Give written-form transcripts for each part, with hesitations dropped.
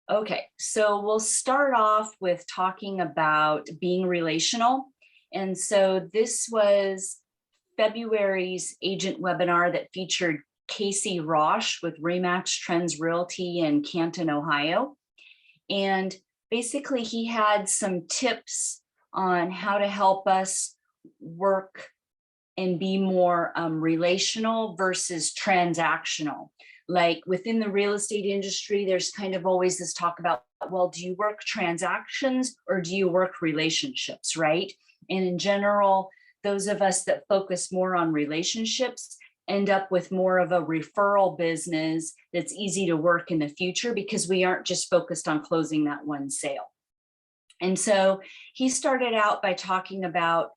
Okay, so we'll start off with talking about being relational. And so this was February's agent webinar that featured Casey Roche with Remax Trends Realty in Canton, Ohio. And basically he had some tips on how to help us work and be more relational versus transactional. Like within the real estate industry, there's kind of always this talk about, well, do you work transactions or do you work relationships, right? And in general, those of us that focus more on relationships end up with more of a referral business that's easy to work in the future because we aren't just focused on closing that one sale. And so he started out by talking about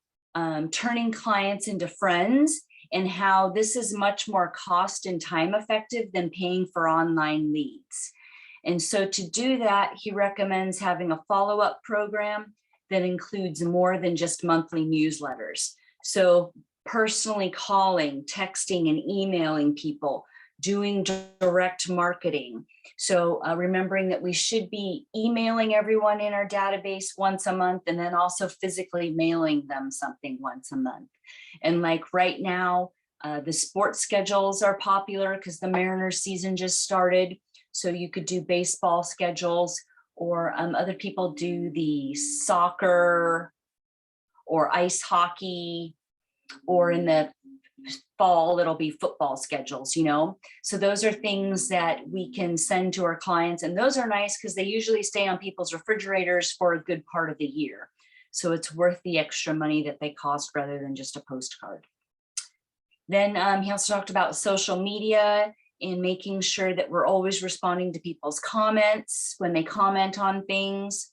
turning clients into friends and how this is much more cost and time effective than paying for online leads. And so to do that, he recommends having a follow-up program that includes more than just monthly newsletters. So personally calling, texting, and emailing people, doing direct marketing. So remembering that we should be emailing everyone in our database once a month and then also physically mailing them something once a month. And like right now, the sports schedules are popular because the Mariners season just started. So you could do baseball schedules, or other people do the soccer or ice hockey, or in the fall, it'll be football schedules, you know? So those are things that we can send to our clients. And those are nice because they usually stay on people's refrigerators for a good part of the year. So it's worth the extra money that they cost rather than just a postcard. Then he also talked about social media and making sure that we're always responding to people's comments when they comment on things,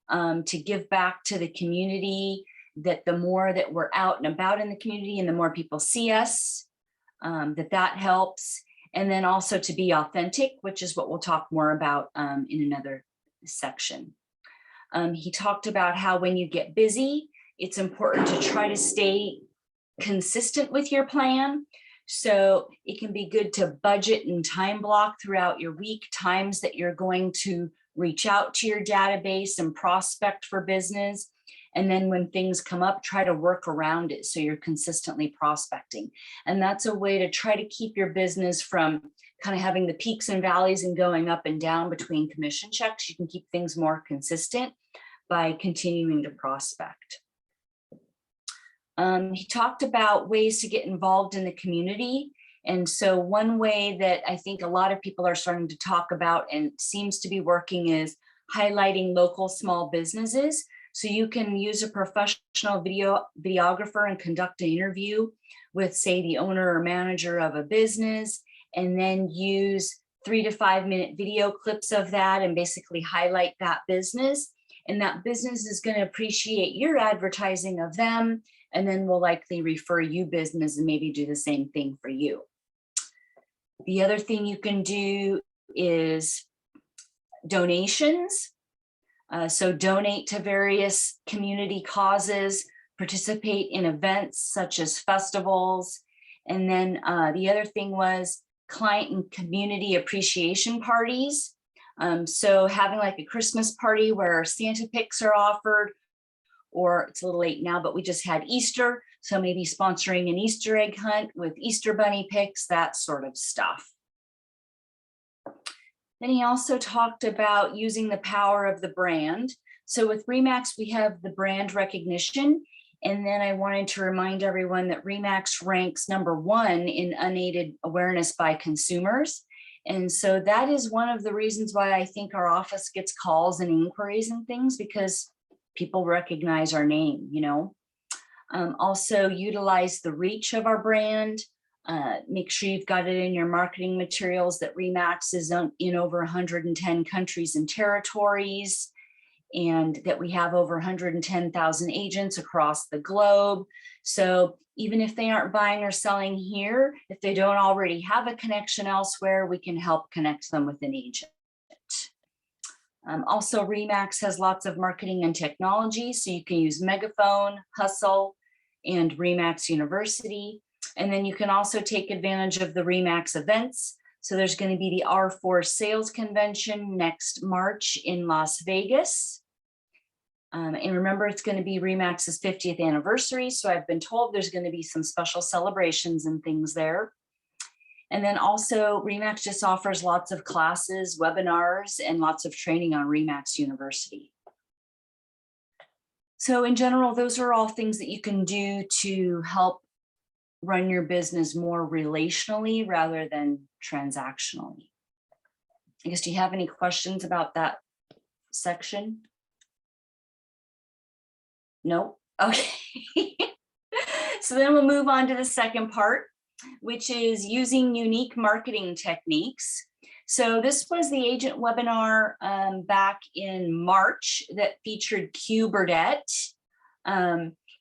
to give back to the community, that the more that we're out and about in the community and the more people see us, that helps. And then also to be authentic, which is what we'll talk more about in another section. He talked about how when you get busy, it's important to try to stay consistent with your plan. So it can be good to budget and time block throughout your week times that you're going to reach out to your database and prospect for business. And then when things come up, try to work around it so you're consistently prospecting. And that's a way to try to keep your business from kind of having the peaks and valleys and going up and down between commission checks. You can keep things more consistent by continuing to prospect. He talked about ways to get involved in the community. And so one way that I think a lot of people are starting to talk about and seems to be working is highlighting local small businesses. So you can use a professional videographer and conduct an interview with, say, the owner or manager of a business, and then use 3 to 5 minute video clips of that and basically highlight that business. And that business is going to appreciate your advertising of them, and then will likely refer you business and maybe do the same thing for you. The other thing you can do is donations. So donate to various community causes, participate in events such as festivals. And then the other thing was client and community appreciation parties. So having like a Christmas party where Santa picks are offered, or it's a little late now, but we just had Easter. So maybe sponsoring an Easter egg hunt with Easter bunny picks, that sort of stuff. Then he also talked about using the power of the brand. So with Remax, we have the brand recognition. And then I wanted to remind everyone that Remax ranks #1 in unaided awareness by consumers. And so that is one of the reasons why I think our office gets calls and inquiries and things, because people recognize our name, you know. Also utilize the reach of our brand. Make sure you've got it in your marketing materials that Remax is in over 110 countries and territories, and that we have over 110,000 agents across the globe. So even if they aren't buying or selling here, if they don't already have a connection elsewhere, we can help connect them with an agent. Also, Remax has lots of marketing and technology, so you can use Megaphone, Hustle, and Remax University. And then you can also take advantage of the Remax events. So there's going to be the R4 Sales Convention next March in Las Vegas. And remember, it's going to be RE/MAX's 50th anniversary. So I've been told there's going to be some special celebrations and things there. And then also RE/MAX just offers lots of classes, webinars, and lots of training on RE/MAX University. So in general, those are all things that you can do to help run your business more relationally rather than transactionally. I guess, do you have any questions about that section? No? Okay. So then we'll move on to the second part, which is using unique marketing techniques. So this was the agent webinar back in March that featured Q Burdett.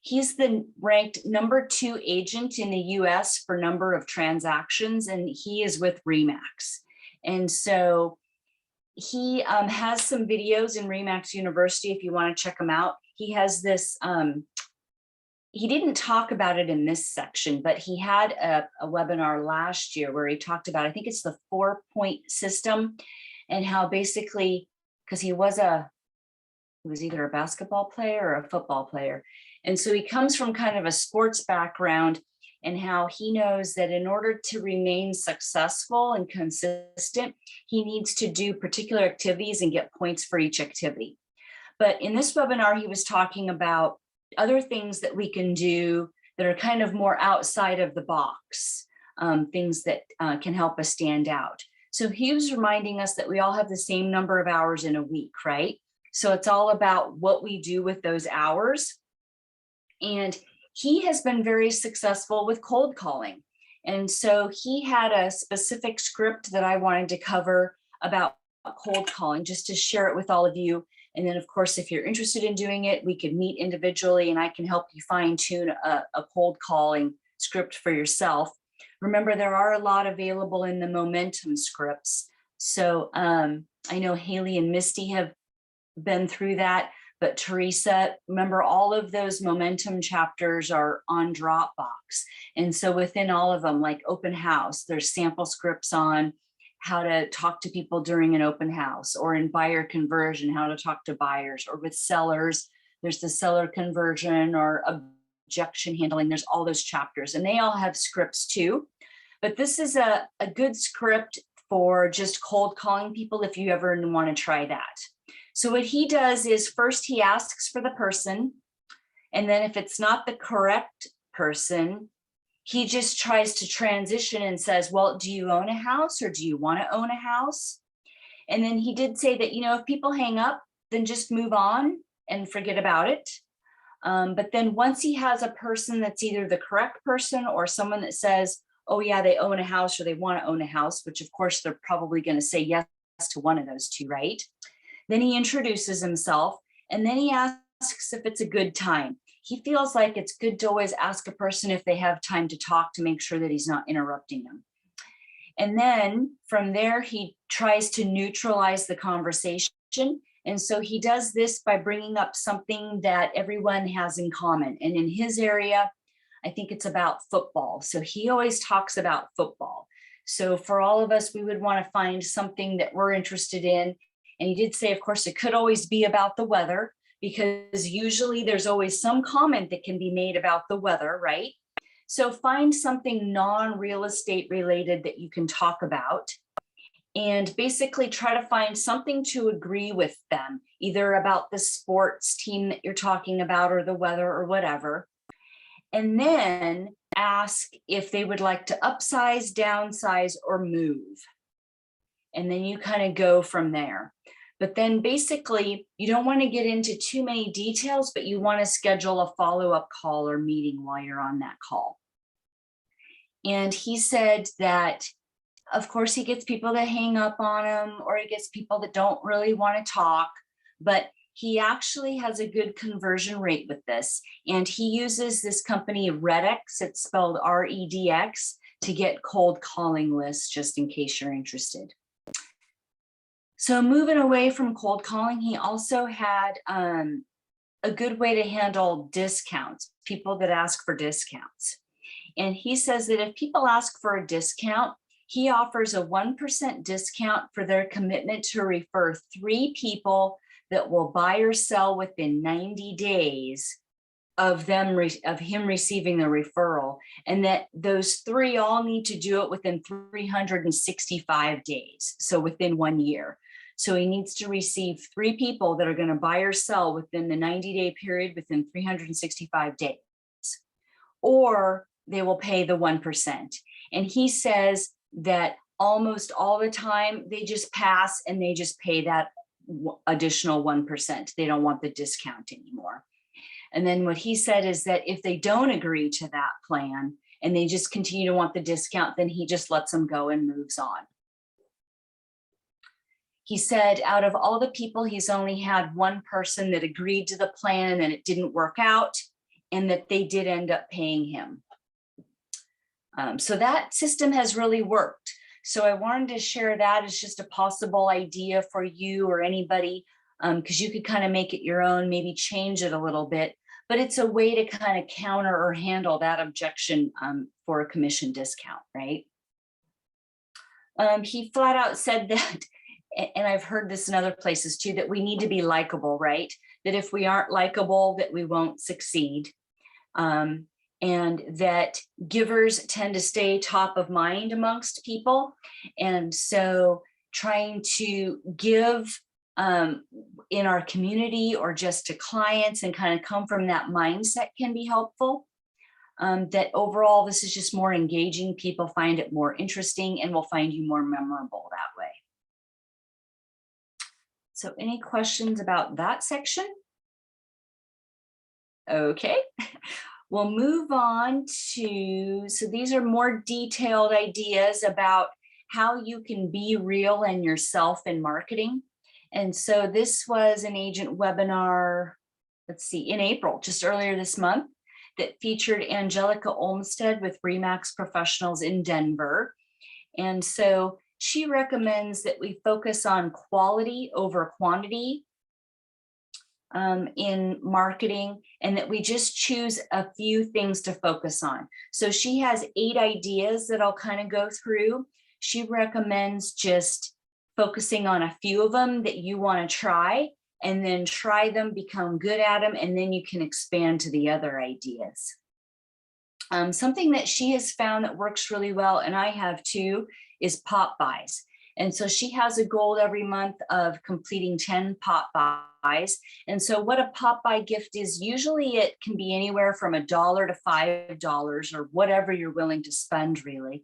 He's the ranked #2 agent in the US for number of transactions, and he is with RE/MAX. And so he has some videos in RE/MAX University if you want to check them out. He has this, he didn't talk about it in this section, but he had a webinar last year where he talked about, I think it's the 4-point system, and how basically, because he was either a basketball player or a football player. And so he comes from kind of a sports background, and how he knows that in order to remain successful and consistent, he needs to do particular activities and get points for each activity. But in this webinar, he was talking about other things that we can do that are kind of more outside of the box, things that can help us stand out. So he was reminding us that we all have the same number of hours in a week, right? So it's all about what we do with those hours. And he has been very successful with cold calling. And so he had a specific script that I wanted to cover about cold calling, just to share it with all of you. And then, of course, if you're interested in doing it, we could meet individually and I can help you fine tune a cold calling script for yourself. Remember, there are a lot available in the momentum scripts. So I know Haley and Misty have been through that, but Teresa, remember, all of those momentum chapters are on Dropbox. And so within all of them, like open house, there's sample scripts on how to talk to people during an open house, or in buyer conversion, how to talk to buyers, or with sellers, there's the seller conversion or objection handling. There's all those chapters, and they all have scripts too. But this is a good script for just cold calling people if you ever want to try that. So what he does is, first he asks for the person, and then if it's not the correct person, he just tries to transition and says, well, do you own a house, or do you want to own a house? And then he did say that, you know, if people hang up, then just move on and forget about it. But then once he has a person that's either the correct person or someone that says, oh yeah, they own a house or they want to own a house, which of course they're probably going to say yes to one of those two, right? Then he introduces himself, and then he asks if it's a good time. He feels like it's good to always ask a person if they have time to talk, to make sure that he's not interrupting them. And then from there, he tries to neutralize the conversation. And so he does this by bringing up something that everyone has in common. And in his area, I think it's about football. So he always talks about football. So for all of us, we would want to find something that we're interested in. And he did say, of course, it could always be about the weather, because usually there's always some comment that can be made about the weather, right? So find something non-real estate related that you can talk about, and basically try to find something to agree with them, either about the sports team that you're talking about or the weather or whatever. And then ask if they would like to upsize, downsize, or move. And then you kind of go from there. But then basically, you don't want to get into too many details, but you want to schedule a follow-up call or meeting while you're on that call. And he said that, of course, he gets people that hang up on him, or he gets people that don't really want to talk, but he actually has a good conversion rate with this. And he uses this company Redx, it's spelled REDX, to get cold calling lists, just in case you're interested. So moving away from cold calling, he also had a good way to handle discounts, people that ask for discounts. And he says that if people ask for a discount, he offers a 1% discount for their commitment to refer 3 people that will buy or sell within 90 days of him receiving the referral, and that those 3 all need to do it within 365 days, so within 1 year. So he needs to receive 3 people that are going to buy or sell within the 90-day period within 365 days, or they will pay the 1%. And he says that almost all the time they just pass and they just pay that additional 1%. They don't want the discount anymore. And then what he said is that if they don't agree to that plan and they just continue to want the discount, then he just lets them go and moves on. He said out of all the people, he's only had 1 person that agreed to the plan and it didn't work out, and that they did end up paying him. So that system has really worked. So I wanted to share that as just a possible idea for you or anybody, because you could kind of make it your own, maybe change it a little bit, but it's a way to kind of counter or handle that objection for a commission discount, right? He flat out said that, and I've heard this in other places too, that we need to be likable, right? That if we aren't likable, that we won't succeed. And that givers tend to stay top of mind amongst people. And so trying to give in our community or just to clients and kind of come from that mindset can be helpful. That overall, this is just more engaging. People find it more interesting and will find you more memorable that way. So any questions about that section? Okay. We'll move on to, so these are more detailed ideas about how you can be real and yourself in marketing. And so this was an agent webinar, let's see, in April, just earlier this month, that featured Angelica Olmsted with Remax Professionals in Denver. And so she recommends that we focus on quality over quantity in marketing, and that we just choose a few things to focus on. So she has 8 ideas that I'll kind of go through. She recommends just focusing on a few of them that you want to try, and then try them, become good at them, and then you can expand to the other ideas. Something that she has found that works really well, and I have too, is pop buys. And so she has a goal every month of completing 10 pop buys. And so what a pop buy gift is, usually it can be anywhere from $1 to $5 or whatever you're willing to spend, really.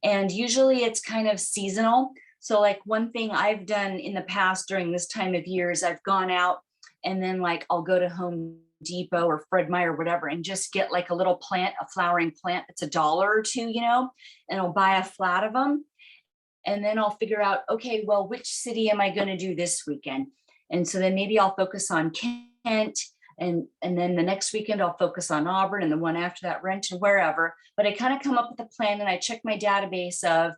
And usually it's kind of seasonal. So like one thing I've done in the past during this time of year is I've gone out and then like I'll go to Home Depot or Fred Meyer or whatever and just get like a little plant, a flowering plant that's $1 or $2, you know, and I'll buy a flat of them. And then I'll figure out, okay, well, which city am I going to do this weekend? And so then maybe I'll focus on Kent, and then the next weekend I'll focus on Auburn, and the one after that Renton, wherever. But I kind of come up with a plan, and I check my database of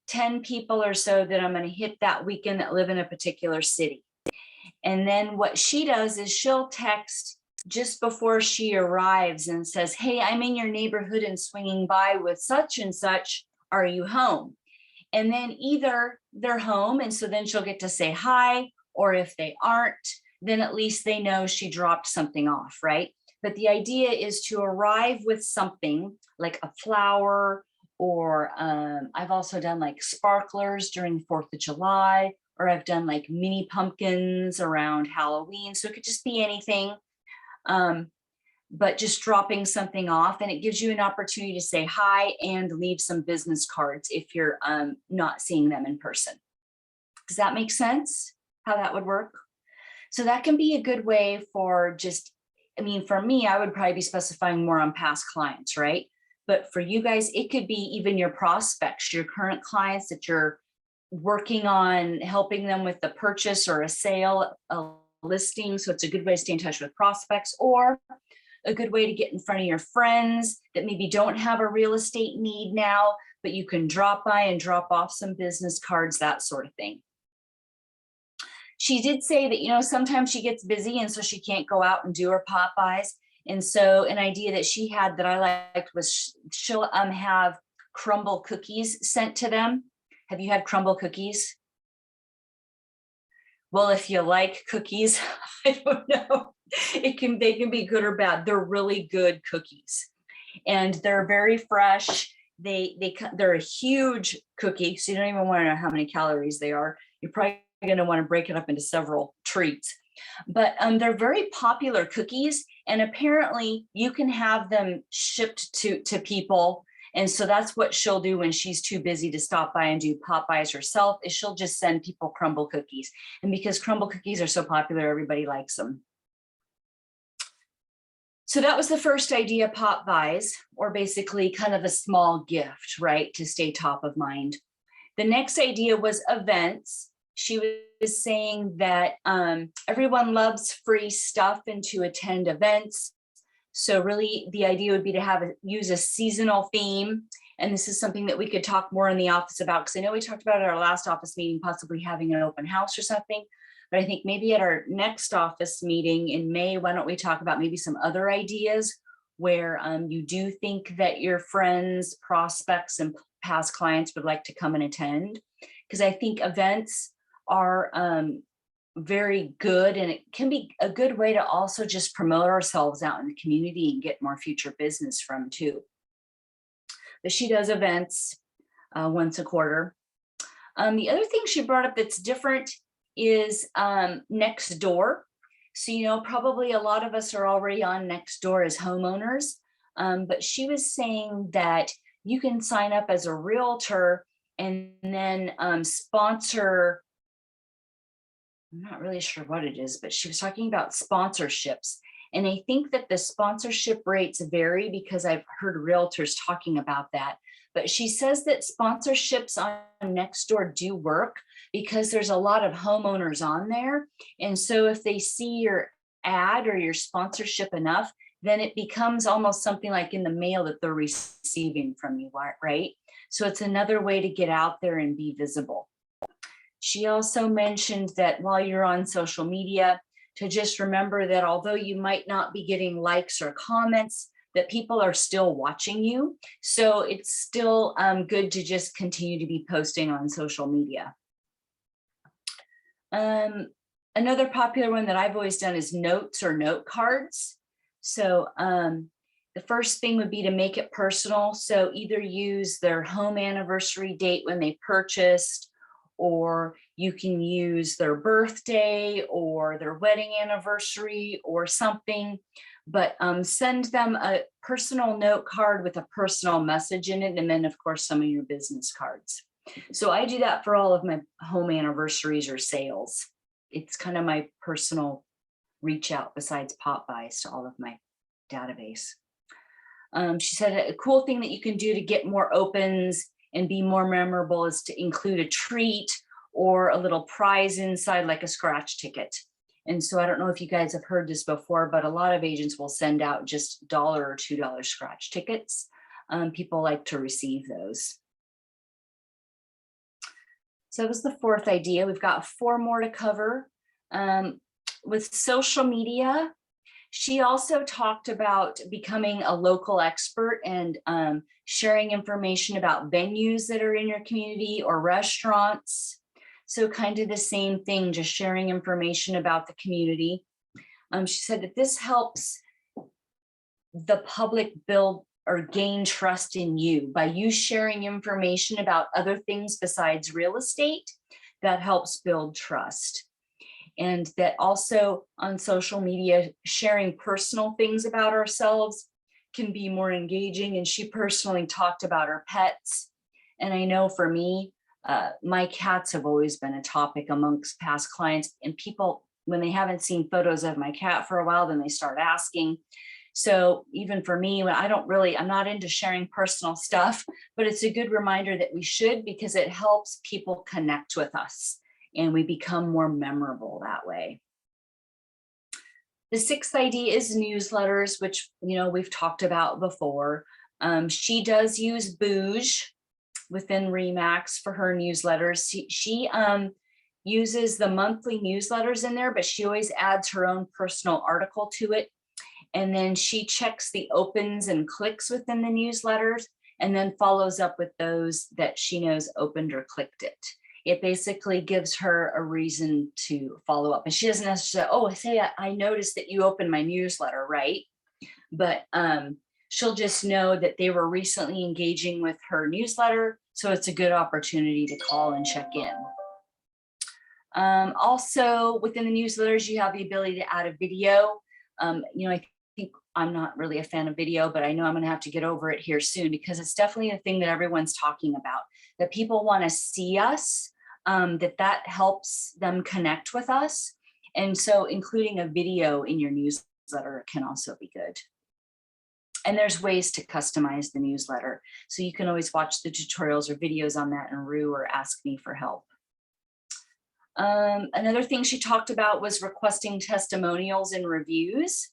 10 people or so that I'm going to hit that weekend that live in a particular city. And then what she does is she'll text just before she arrives and says, hey, I'm in your neighborhood and swinging by with such and such. Are you home? And then either they're home, and so then she'll get to say hi, or if they aren't, then at least they know she dropped something off, right? But the idea is to arrive with something like a flower, or I've also done like sparklers during the 4th of July, or I've done like mini pumpkins around Halloween. So it could just be anything. But just dropping something off, and it gives you an opportunity to say hi and leave some business cards if you're not seeing them in person. Does that make sense, how that would work? So that can be a good way for just, I mean, for me, I would probably be specifying more on past clients, right? But for you guys, it could be even your prospects, your current clients that you're working on helping them with the purchase or a sale, a listing. So it's a good way to stay in touch with prospects, or a good way to get in front of your friends that maybe don't have a real estate need now, but you can drop by and drop off some business cards, that sort of thing. She did say that, you know, sometimes she gets busy and so she can't go out and do her pop buys. And so an idea that she had that I liked was she'll have Crumble Cookies sent to them. Have you had Crumble Cookies? Well, if you like cookies, I don't know. They can be good or bad. They're really good cookies, and they're very fresh. They're a huge cookie, so you don't even want to know how many calories they are. You're probably going to want to break it up into several treats. But they're very popular cookies, and apparently you can have them shipped to people. And so that's what she'll do when she's too busy to stop by and do pop buys herself, is she'll just send people Crumble Cookies. And because Crumble Cookies are so popular, everybody likes them. So that was the first idea, pop buys, or basically kind of a small gift, right, to stay top of mind. The next idea was events. She was saying that everyone loves free stuff and to attend events. So really the idea would be to use a seasonal theme. And this is something that we could talk more in the office about, because I know we talked about at our last office meeting, possibly having an open house or something. But I think maybe at our next office meeting in May, why don't we talk about maybe some other ideas where you do think that your friends, prospects, and past clients would like to come and attend? Because I think events are very good, and it can be a good way to also just promote ourselves out in the community and get more future business from too. But she does events once a quarter. The other thing she brought up that's different is Nextdoor. So, probably a lot of us are already on Nextdoor as homeowners, but she was saying that you can sign up as a realtor and then sponsor. I'm not really sure what it is, but she was talking about sponsorships. And I think that the sponsorship rates vary, because I've heard realtors talking about that. But she says that sponsorships on Nextdoor do work because there's a lot of homeowners on there. And so if they see your ad or your sponsorship enough, then it becomes almost something like in the mail that they're receiving from you, right? So it's another way to get out there and be visible. She also mentioned that while you're on social media, to just remember that although you might not be getting likes or comments, that people are still watching you. So it's still good to just continue to be posting on social media. Another popular one that I've always done is notes or note cards. So the first thing would be to make it personal. So either use their home anniversary date when they purchased, or you can use their birthday or their wedding anniversary or something, but send them a personal note card with a personal message in it, and then of course some of your business cards. So I do that for all of my home anniversaries or sales. It's kind of my personal reach out besides pop buys to all of my database. She said a cool thing that you can do to get more opens and be more memorable is to include a treat or a little prize inside, like a scratch ticket. And so I don't know if you guys have heard this before, but a lot of agents will send out just $1 or $2 scratch tickets. People like to receive those. So that was the fourth idea. We've got 4 more to cover. With social media, she also talked about becoming a local expert and sharing information about venues that are in your community or restaurants. So kind of the same thing, just sharing information about the community. She said that this helps the public build or gain trust in you by you sharing information about other things besides real estate. That helps build trust. And that also on social media, sharing personal things about ourselves can be more engaging. And she personally talked about her pets. And I know for me, my cats have always been a topic amongst past clients, and people, when they haven't seen photos of my cat for a while, then they start asking. So even for me, when I'm not into sharing personal stuff, but it's a good reminder that we should, because it helps people connect with us and we become more memorable that way. The 6th idea is newsletters, which, we've talked about before. She does use Booge within Remax for her newsletters. She uses the monthly newsletters in there, but she always adds her own personal article to it. And then she checks the opens and clicks within the newsletters. and then follows up with those that she knows opened or clicked it. It basically gives her a reason to follow up. And she doesn't necessarily, oh, say, I noticed that you opened my newsletter, right? But she'll just know that they were recently engaging with her newsletter. So it's a good opportunity to call and check in. Also, within the newsletters, you have the ability to add a video. I think I'm not really a fan of video, but I know I'm going to have to get over it here soon, because it's definitely a thing that everyone's talking about, that people want to see us, that helps them connect with us. And so including a video in your newsletter can also be good. And there's ways to customize the newsletter. So you can always watch the tutorials or videos on that in Rue or ask me for help. Another thing she talked about was requesting testimonials and reviews.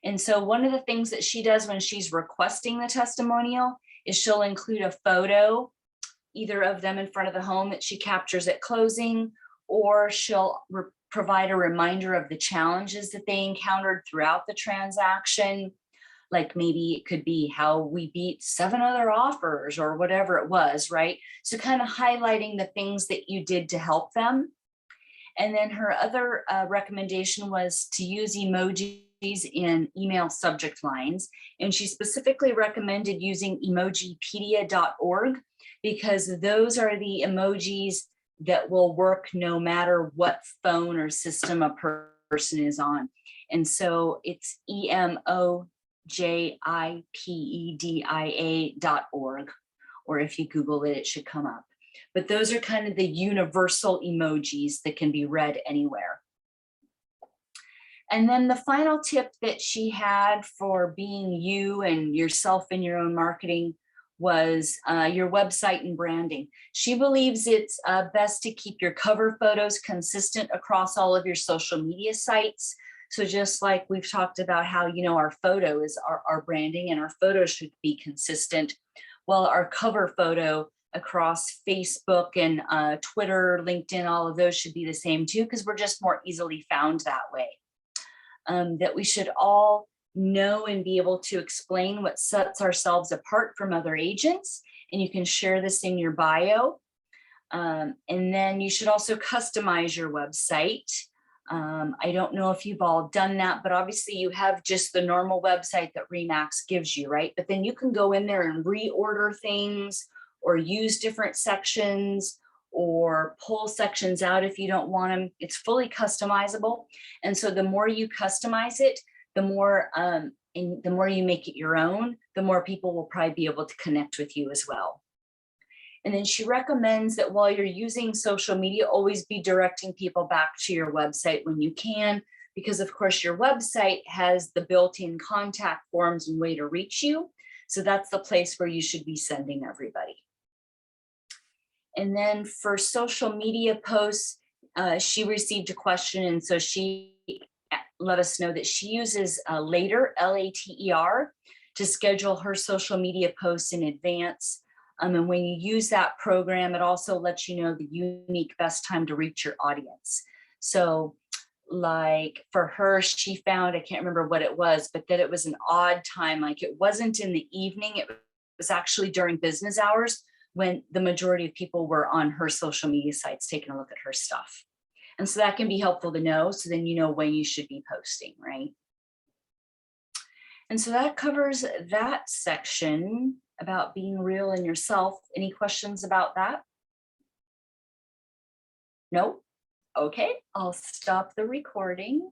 And so one of the things that she does when she's requesting the testimonial is she'll include a photo, either of them in front of the home that she captures at closing, or she'll provide a reminder of the challenges that they encountered throughout the transaction. Like maybe it could be how we beat 7 other offers or whatever it was, right? So kind of highlighting the things that you did to help them. And then her other recommendation was to use emojis in email subject lines. And she specifically recommended using emojipedia.org, because those are the emojis that will work no matter what phone or system a person is on. And so it's emojipedia.org, or if you Google it, it should come up. But those are kind of the universal emojis that can be read anywhere. And then the final tip that she had for being you and yourself in your own marketing was your website and branding. She believes it's best to keep your cover photos consistent across all of your social media sites. So just like we've talked about how, our photo is our branding, and our photo should be consistent. Well, our cover photo across Facebook and Twitter, LinkedIn, all of those should be the same too, because we're just more easily found that way. That we should all know and be able to explain what sets ourselves apart from other agents. And you can share this in your bio. And then you should also customize your website. I don't know if you've all done that, but obviously you have just the normal website that Remax gives you, right? But then you can go in there and reorder things, or use different sections, or pull sections out if you don't want them. It's fully customizable. And so the more you customize it, the more you make it your own, the more people will probably be able to connect with you as well. And then she recommends that while you're using social media, always be directing people back to your website when you can, because of course your website has the built-in contact forms and way to reach you. So that's the place where you should be sending everybody. And then for social media posts, she received a question, and so she let us know that she uses Later, Later, to schedule her social media posts in advance. And when you use that program, it also lets you know the unique best time to reach your audience. So like for her, she found, I can't remember what it was, but that it was an odd time. Like it wasn't in the evening, it was actually during business hours, when the majority of people were on her social media sites taking a look at her stuff. And so that can be helpful to know, so then you know when you should be posting, right? And so that covers that section about being real in yourself. Any questions about that? No? Okay, I'll stop the recording.